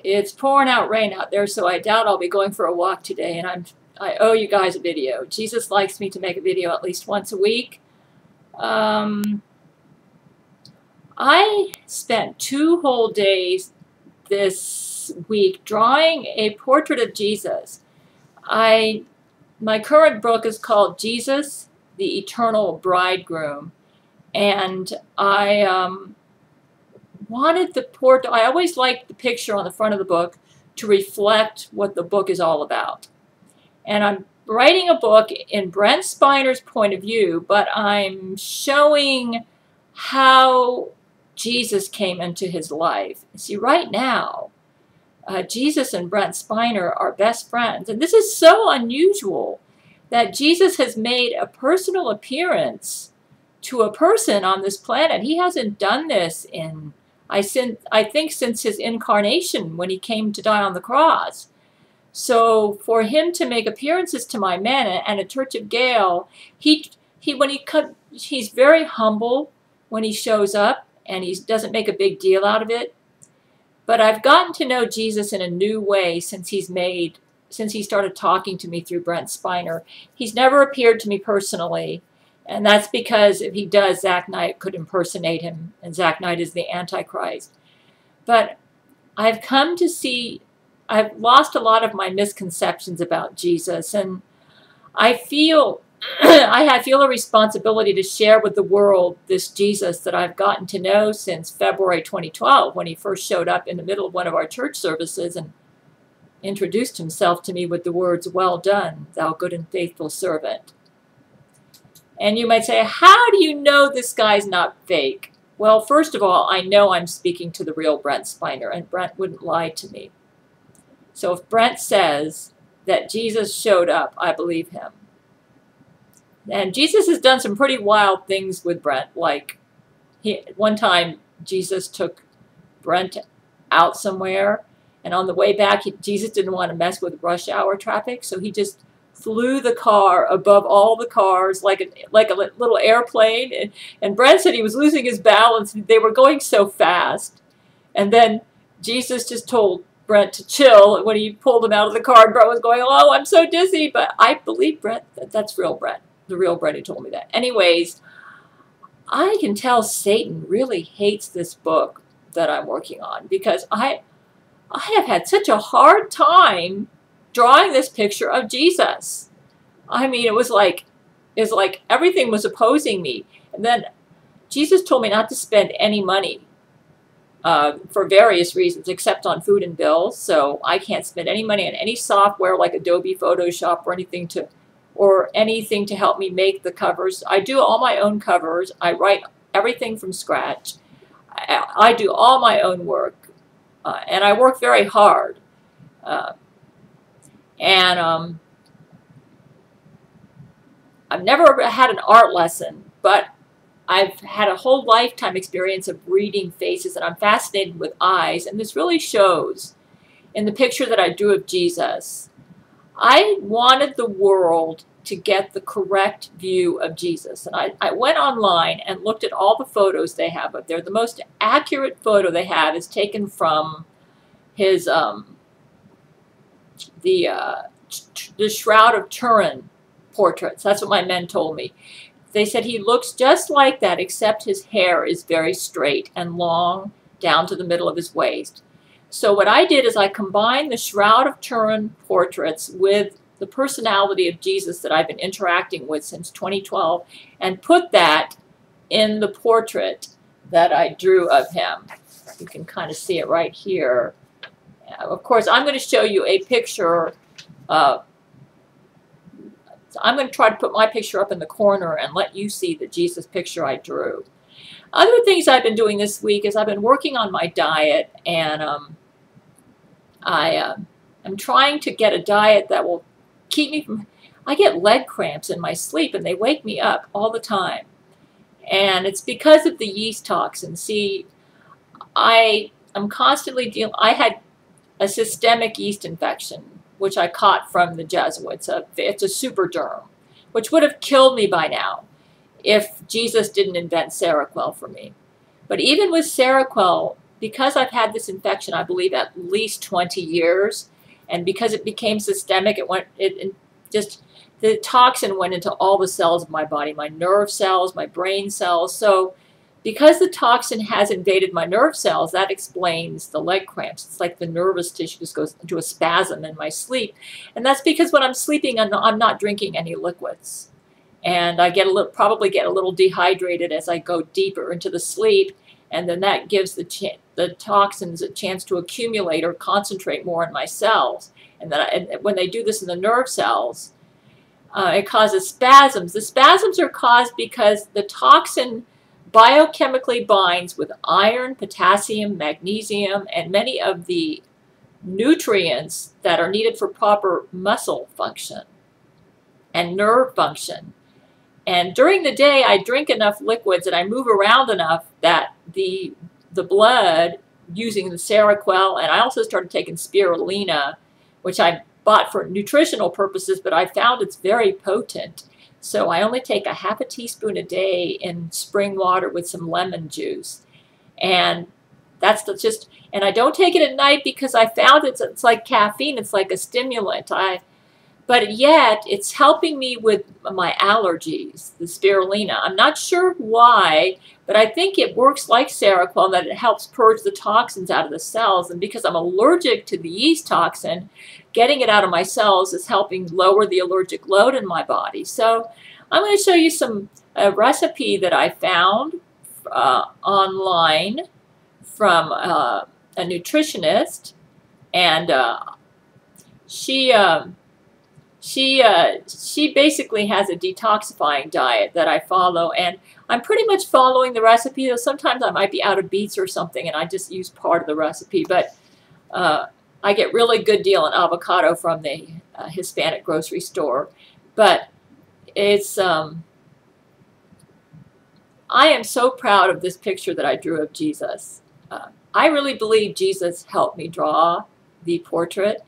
It's pouring out rain out there, so I doubt I'll be going for a walk today, and I owe you guys a video. Jesus likes me to make a video at least once a week. I spent 2 whole days this week drawing a portrait of Jesus. My current book is called Jesus, the Eternal Bridegroom, and I wanted the portrait. I always liked the picture on the front of the book to reflect what the book is all about. And I'm writing a book in Brent Spiner's point of view, but I'm showing how Jesus came into his life. See, right now, Jesus and Brent Spiner are best friends. And this is so unusual that Jesus has made a personal appearance to a person on this planet. He hasn't done this in, I think, since his incarnation when he came to die on the cross. So for him to make appearances to my men and a Church of Gail, he's very humble when he shows up, and he doesn't make a big deal out of it. But I've gotten to know Jesus in a new way since he started talking to me through Brent Spiner. He's never appeared to me personally, and that's because if he does, Zach Knight could impersonate him, and Zach Knight is the Antichrist. But I've come to see, I've lost a lot of my misconceptions about Jesus, and I feel I feel a responsibility to share with the world this Jesus that I've gotten to know since February 2012, when he first showed up in the middle of one of our church services and introduced himself to me with the words, "Well done, thou good and faithful servant." And you might say, how do you know this guy's not fake? Well, first of all, I know I'm speaking to the real Brent Spiner, and Brent wouldn't lie to me. So if Brent says that Jesus showed up, I believe him. And Jesus has done some pretty wild things with Brent. Like, one time, Jesus took Brent out somewhere, and on the way back, Jesus didn't want to mess with rush hour traffic, so he just flew the car above all the cars like a little airplane. And Brent said he was losing his balance. They were going so fast. And then Jesus just told Brent to chill. When he pulled him out of the car, Brent was going, "Oh, I'm so dizzy." But I believe Brent. That's real Brent. The real Brent who told me that. Anyways, I can tell Satan really hates this book that I'm working on, because I have had such a hard time drawing this picture of Jesus. I mean, it was like everything was opposing me. And then Jesus told me not to spend any money for various reasons, except on food and bills. So I can't spend any money on any software like Adobe Photoshop or anything to help me make the covers. I do all my own covers. I write everything from scratch. I do all my own work, and I work very hard. I've never had an art lesson, but I've had a whole lifetime experience of reading faces, and I'm fascinated with eyes, and this really shows in the picture that I drew of Jesus. I wanted the world to get the correct view of Jesus, and I went online and looked at all the photos they have up there. The most accurate photo they have is taken from his the Shroud of Turin portraits. That's what my men told me. They said he looks just like that, except his hair is very straight and long down to the middle of his waist. So what I did is I combined the Shroud of Turin portraits with the personality of Jesus that I've been interacting with since 2012 and put that in the portrait that I drew of him. You can kind of see it right here. Of course, I'm going to show you a picture. So I'm going to try to put my picture up in the corner and let you see the Jesus picture I drew. Other things I've been doing this week is I've been working on my diet, and I'm trying to get a diet that will keep me from, I get leg cramps in my sleep and they wake me up all the time. And it's because of the yeast toxin. See, I'm constantly dealing, I had a systemic yeast infection, which I caught from the Jesuits. It's a superderm, which would have killed me by now if Jesus didn't invent Seroquel for me. But even with Seroquel, because I've had this infection, I believe at least 20 years, and because it became systemic, the toxin went into all the cells of my body, my nerve cells, my brain cells. So because the toxin has invaded my nerve cells, that explains the leg cramps. It's like the nervous tissue just goes into a spasm in my sleep. And that's because when I'm sleeping, I'm not drinking any liquids. And I probably get a little dehydrated as I go deeper into the sleep. And then that gives the toxins a chance to accumulate or concentrate more in my cells. And when they do this in the nerve cells, it causes spasms. The spasms are caused because the toxin biochemically binds with iron, potassium, magnesium, and many of the nutrients that are needed for proper muscle function and nerve function. And during the day, I drink enough liquids and I move around enough that the blood, using the Seroquel, and I also started taking spirulina, which I bought for nutritional purposes, but I found it's very potent. So I only take a half a teaspoon a day in spring water with some lemon juice. And and I don't take it at night because I found it's like caffeine, it's like a stimulant. But yet it's helping me with my allergies, the spirulina. I'm not sure why, but I think it works like Seroquel, that it helps purge the toxins out of the cells. And because I'm allergic to the yeast toxin, getting it out of my cells is helping lower the allergic load in my body. So I'm going to show you a recipe that I found online from a nutritionist, and she basically has a detoxifying diet that I follow, and I'm pretty much following the recipe. Sometimes I might be out of beets or something, and I just use part of the recipe, but I get really good deal on avocado from the Hispanic grocery store. But it's I am so proud of this picture that I drew of Jesus. I really believe Jesus helped me draw the portrait.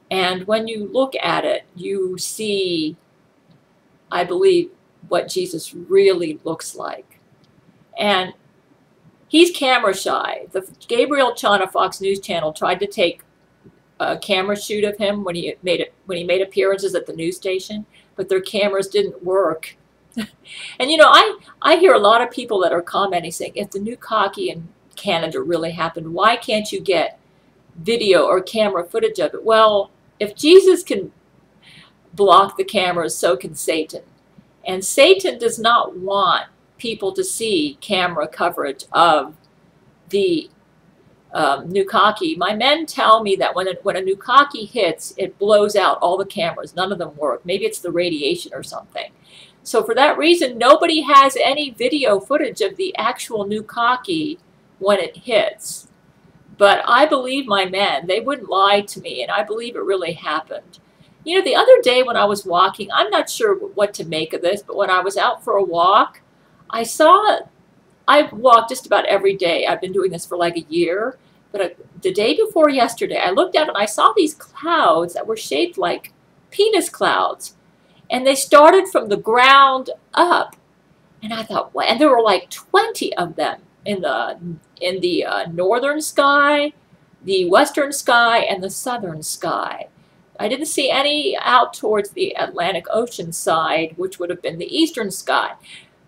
And when you look at it, you see, I believe, what Jesus really looks like. And he's camera shy. The Gabriel Chana Fox News Channel tried to take a camera shoot of him when he made appearances at the news station, but their cameras didn't work. And you know, I hear a lot of people that are commenting saying, if the new cocky in Canada really happened, why can't you get video or camera footage of it? Well, if Jesus can block the cameras, so can Satan. And Satan does not want people to see camera coverage of the Nukaki. My men tell me that when a Nukaki hits, it blows out all the cameras. None of them work. Maybe it's the radiation or something. So for that reason, nobody has any video footage of the actual Nukaki when it hits. But I believe my men. They wouldn't lie to me, and I believe it really happened. You know, the other day when I was walking, I'm not sure what to make of this, but when I was out for a walk, I walk just about every day. I've been doing this for like a year. But the day before yesterday, I looked out and I saw these clouds that were shaped like penis clouds. And they started from the ground up. And I thought, what? And there were like 20 of them in the northern sky, the western sky, and the southern sky. I didn't see any out towards the Atlantic Ocean side, which would have been the eastern sky.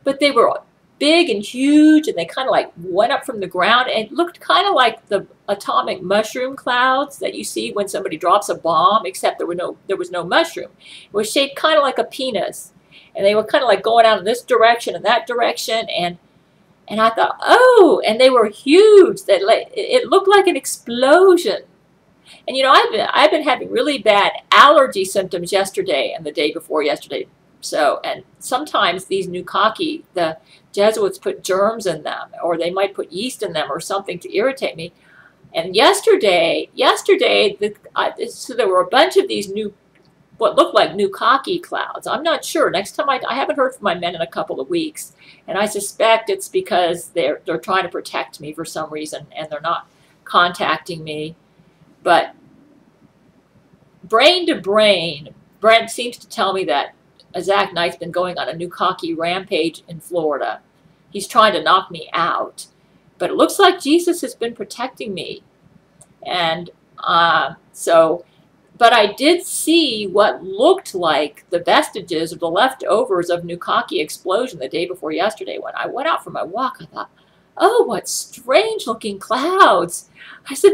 But they were big and huge, and they kind of like went up from the ground, and it looked kind of like the atomic mushroom clouds that you see when somebody drops a bomb, except there was no mushroom. It was shaped kind of like a penis, and they were kind of like going out in this direction and that direction, and I thought, oh, and they were huge. It looked like an explosion. And you know, I've been having really bad allergy symptoms yesterday and the day before yesterday. So, and sometimes these Nukaki, the Jesuits put germs in them, or they might put yeast in them or something to irritate me. And yesterday, so there were a bunch of these what looked like Nukaki clouds. I'm not sure. Next time, I haven't heard from my men in a couple of weeks, and I suspect it's because they're trying to protect me for some reason, and they're not contacting me. But brain to brain, Brent seems to tell me that Zach Knight's been going on a Nukaki rampage in Florida. He's trying to knock me out. But it looks like Jesus has been protecting me. And but I did see what looked like the vestiges or the leftovers of Nukaki explosion the day before yesterday. When I went out for my walk, I thought, oh, what strange looking clouds. I said,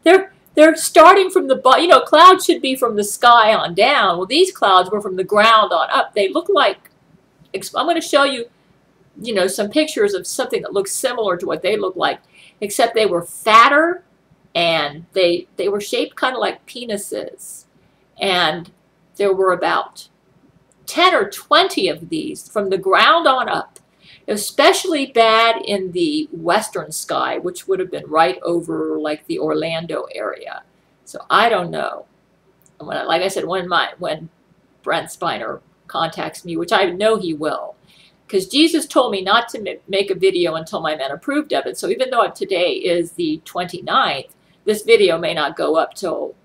they're starting from the bottom. You know, clouds should be from the sky on down. Well, these clouds were from the ground on up. They look like, I'm going to show you, you know, some pictures of something that looks similar to what they look like, except they were fatter and they were shaped kind of like penises. And there were about 10 or 20 of these from the ground on up. Especially bad in the western sky, which would have been right over like the Orlando area. So I don't know. And when, like I said, when Brent Spiner contacts me, which I know he will, because Jesus told me not to make a video until my men approved of it. So even though today is the 29th, this video may not go up till.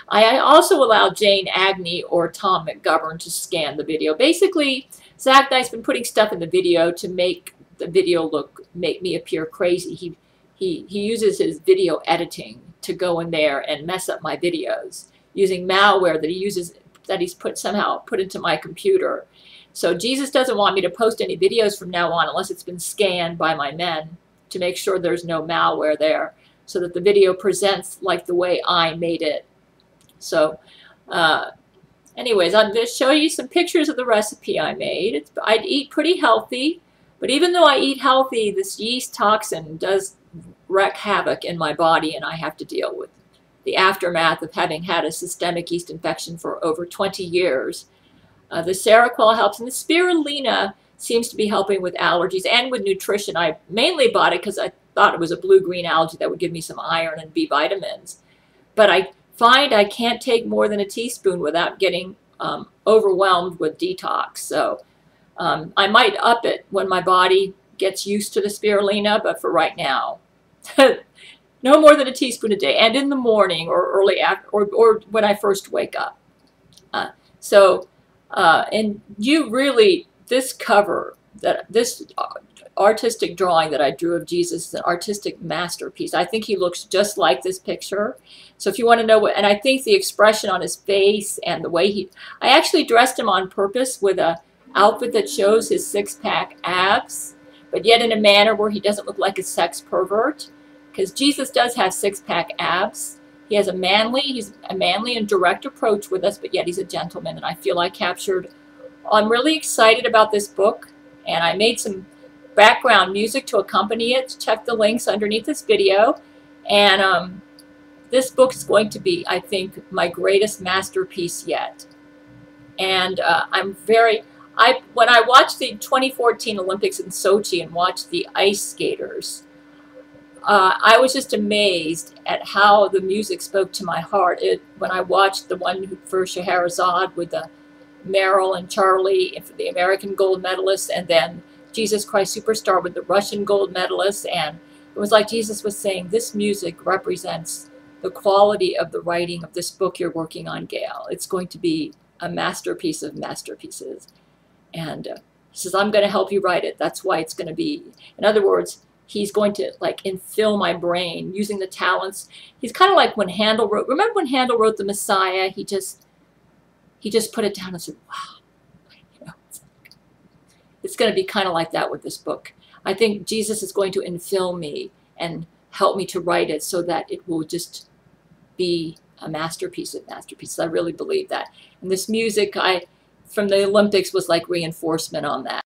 I also allowed Jane Agnew or Tom McGovern to scan the video. Basically, Zach Knight's been putting stuff in the video to make the video make me appear crazy. He uses his video editing to go in there and mess up my videos using malware that he's somehow put into my computer. So Jesus doesn't want me to post any videos from now on unless it's been scanned by my men to make sure there's no malware there, so that the video presents like the way I made it. So anyways, I'm going to show you some pictures of the recipe I made. I eat pretty healthy, but even though I eat healthy, this yeast toxin does wreak havoc in my body, and I have to deal with the aftermath of having had a systemic yeast infection for over 20 years. The Seroquel helps, and the spirulina seems to be helping with allergies and with nutrition. I mainly bought it because I thought it was a blue-green algae that would give me some iron and B vitamins. But I find I can't take more than a teaspoon without getting overwhelmed with detox. So I might up it when my body gets used to the spirulina, but for right now, no more than a teaspoon a day, and in the morning or early after, or when I first wake up. And you really, this cover, this artistic drawing that I drew of Jesus is an artistic masterpiece. I think he looks just like this picture. So if you want to know what, and I think the expression on his face and the way I actually dressed him on purpose with a outfit that shows his six-pack abs, but yet in a manner where he doesn't look like a sex pervert, because Jesus does have six-pack abs. He's a manly and direct approach with us, but yet he's a gentleman, and I feel I captured. I'm really excited about this book, and I made some background music to accompany it. Check the links underneath this video, and this book is going to be, I think, my greatest masterpiece yet. And when I watched the 2014 Olympics in Sochi and watched the ice skaters, I was just amazed at how the music spoke to my heart. When I watched the one for Scheherazade with the Meryl and Charlie for the American gold medalists, and then Jesus Christ Superstar with the Russian gold medalists, and it was like Jesus was saying, this music represents the quality of the writing of this book you're working on, Gail. It's going to be a masterpiece of masterpieces. And he says, I'm going to help you write it. That's why it's going to be, in other words, he's going to like infill my brain using the talents. He's kind of like when Handel wrote, remember when Handel wrote the Messiah? He just put it down and said, wow. You know, it's going to be kind of like that with this book. I think Jesus is going to infill me and help me to write it so that it will just be a masterpiece of masterpieces. I really believe that. And this music from the Olympics was like reinforcement on that.